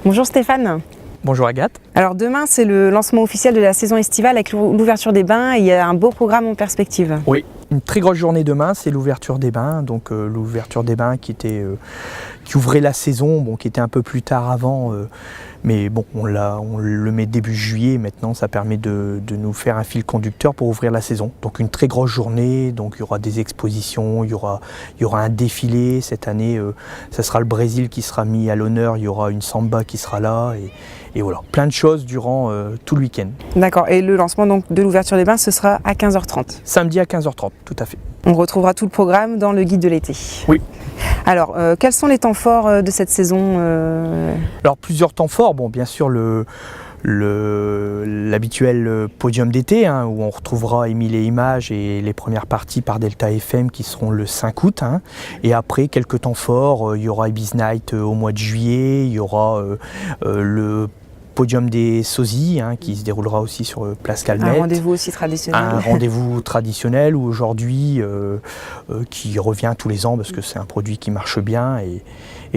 Bonjour Stéphane. Bonjour Agathe. Alors demain c'est le lancement officiel de la saison estivale avec l'ouverture des bains et il y a un beau programme en perspective. Oui, une très grosse journée demain, c'est l'ouverture des bains. Donc l'ouverture des bains qui ouvrait la saison, qui était un peu plus tard avant. Mais bon, on le met début juillet, maintenant ça permet de nous faire un fil conducteur pour ouvrir la saison. Donc une très grosse journée, donc il y aura des expositions, il y aura un défilé. Cette année, ça sera le Brésil qui sera mis à l'honneur, il y aura une samba qui sera là. Et voilà, plein de choses durant tout le week-end. D'accord, et le lancement donc, de l'ouverture des bains, ce sera à 15h30. Samedi à 15h30, tout à fait. On retrouvera tout le programme dans le guide de l'été. Oui. Alors, quels sont les temps forts de cette saison Alors, plusieurs temps forts. Bon, bien sûr, l'habituel podium d'été, où on retrouvera Émile et Images et les premières parties par Delta FM qui seront le 5 août. Et après, quelques temps forts, il y aura Ibis Night au mois de juillet, il y aura le podium des sosies qui se déroulera aussi sur Place Calmette. Un rendez-vous aussi traditionnel. Un rendez-vous traditionnel où aujourd'hui qui revient tous les ans parce que c'est un produit qui marche bien et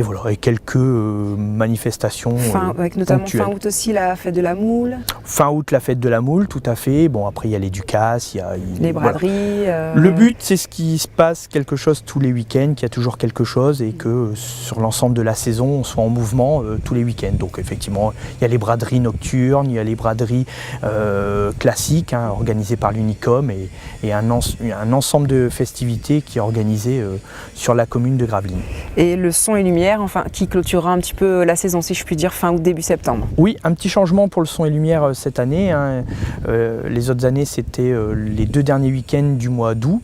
voilà, et quelques manifestations avec notamment ponctuelles. Fin août aussi la fête de la moule. Fin août la fête de la moule, tout à fait. Bon, après il y a les Ducasses, il y a les braderies. Le but c'est ce qui se passe quelque chose tous les week-ends, qu'il y a toujours quelque chose et que sur l'ensemble de la saison on soit en mouvement tous les week-ends. Donc effectivement il y a les braderies nocturnes, il y a les braderies classiques organisées par l'Unicom et un ensemble de festivités qui est organisé sur la commune de Gravelines. Et le son et lumière, qui clôturera un petit peu la saison, si je puis dire, fin août, début septembre. Oui, un petit changement pour le son et lumière cette année. Les autres années, c'était les 2 derniers week-ends du mois d'août.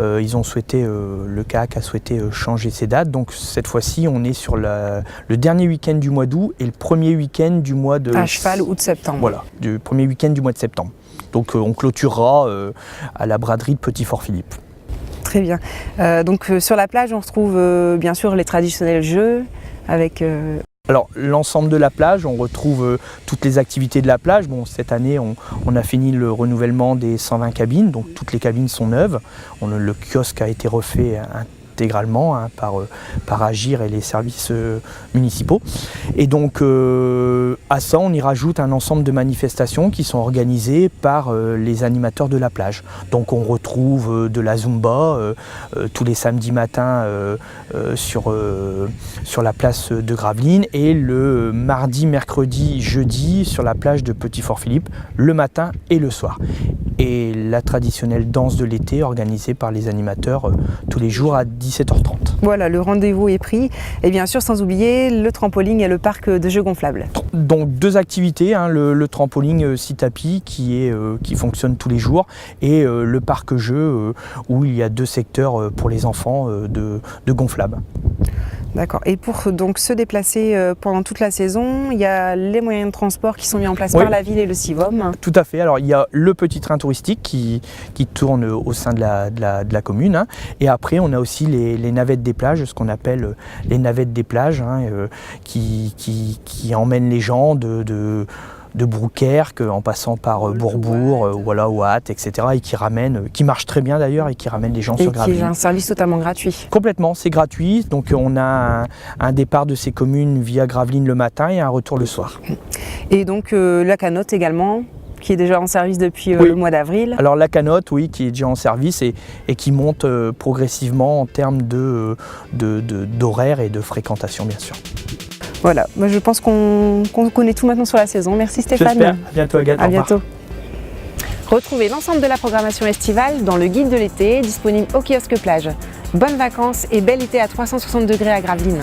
Ils ont souhaité, le CAAC a souhaité changer ses dates. Donc cette fois-ci, on est sur le dernier week-end du mois d'août et le premier week-end du mois de... À cheval, août-septembre. Voilà, du premier week-end du mois de septembre. Donc on clôturera à la braderie de Petit-Fort-Philippe. Très bien. Donc sur la plage, on retrouve bien sûr les traditionnels jeux avec... Alors l'ensemble de la plage, on retrouve toutes les activités de la plage. Bon, cette année, on a fini le renouvellement des 120 cabines, donc toutes les cabines sont neuves. Le kiosque a été refait intégralement par Agir et les services municipaux. Et donc à ça, on y rajoute un ensemble de manifestations qui sont organisées par les animateurs de la plage. Donc on retrouve de la Zumba tous les samedis matins sur la place de Gravelines et le mardi, mercredi, jeudi sur la plage de Petit-Fort-Philippe le matin et le soir. Et la traditionnelle danse de l'été organisée par les animateurs tous les jours à 17h30. Voilà, le rendez-vous est pris. Et bien sûr, sans oublier le trampoline et le parc de jeux gonflables. Donc 2 activités, le trampoline 6 tapis qui fonctionne tous les jours et le parc jeux où il y a 2 secteurs pour les enfants de gonflables. D'accord. Et pour donc se déplacer pendant toute la saison, il y a les moyens de transport qui sont mis en place par la ville et le CIVOM. Tout à fait. Alors il y a le petit train touristique qui tourne au sein de la commune. Et après on a aussi les navettes des plages, ce qu'on appelle les navettes des plages, qui emmènent les gens de Brouquerque en passant par Bourbourg, Ouat, etc. et qui marche très bien d'ailleurs et qui ramène les gens sur Gravelines. Et qui est un service totalement gratuit. Complètement, c'est gratuit. Donc on a un départ de ces communes via Gravelines le matin et un retour le soir. Et donc la canotte également, qui est déjà en service depuis le mois d'avril. Alors la canotte, oui, qui est déjà en service et qui monte progressivement en termes d'horaire et de fréquentation, bien sûr. Voilà, moi je pense qu'on connaît tout maintenant sur la saison. Merci Stéphane. J'espère. À bientôt Agathe. À bientôt. Retrouvez l'ensemble de la programmation estivale dans le guide de l'été, disponible au kiosque plage. Bonnes vacances et bel été à 360 degrés à Gravelines.